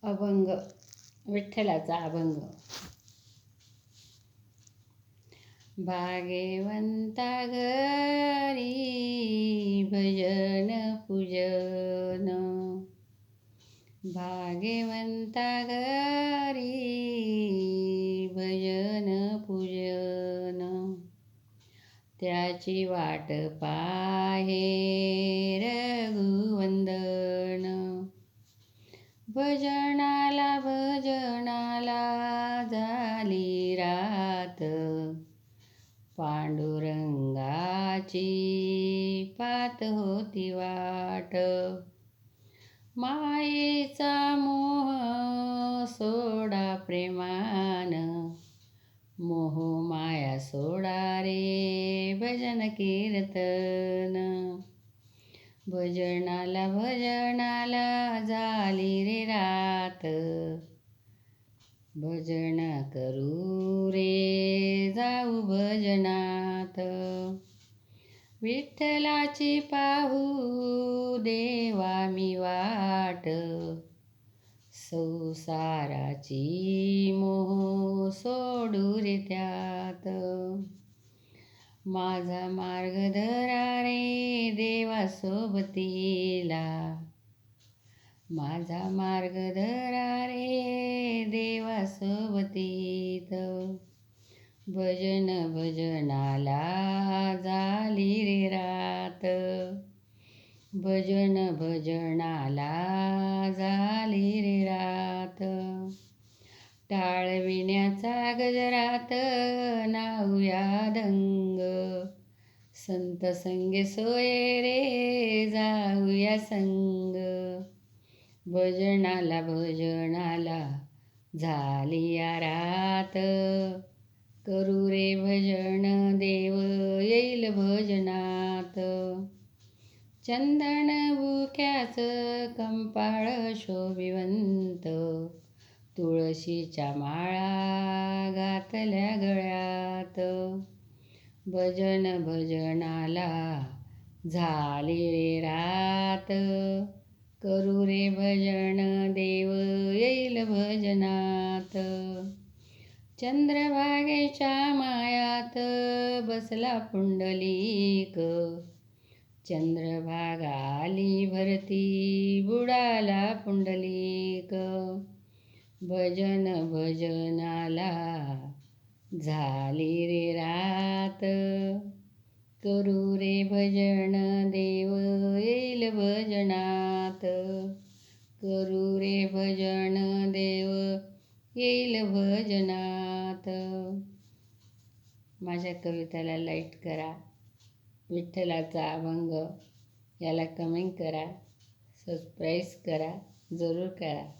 अभंग. विठ्ठलाचा अभंग. भाग्यवंता घरी भजन पूजन, भाग्यवंता घरी भजन पूजन, त्याची वाट पाहे रघुवंदन. भजनाला झाली रात, पांडुरंगाची पात होती वाट. मायेचा मोह सोडा प्रेमान, मोह माया सोडा रे भजन कीर्तन. भजनाला झाली रे रात, भजन करू रे जाऊ भजनात. विठ्ठलाची पाहू देवा मी वाट, संसाराची मोह सोडू रे त्यात. माझा मार्ग धरा रे देवा सोबतीला, माझा मार्ग धरा रे देवा सोबतीत. भजनाला झाली रे रात, भजनाला झाली रे रात. टाळविण्याचा गजरात नाऊया दंग, संत संगे सोये रे जाऊया संग. भजनाला झाली या रात, करू रे भजन देव येईल भजनात. चंदन बुक्याच कंपाळ शोभिवंत, तुळशीच्या माळा घातल्या गळ्यात. भजनाला झाली रे रात, करू रे भजन देव येईल भजनात. चंद्रभागेच्या मायात बसला पुंडलिक, चंद्रभागा आली भरती बुडाला पुंडलिक. भजनाला झाली रे रात, करू रे भजन देव येईल भजनात. करू रे भजन देव येईल भजनात. माझ्या कवितेला लाईक करा. विठ्ठलाचा अभंग याला कमेंट करा, सबस्क्राईब करा, जरूर करा.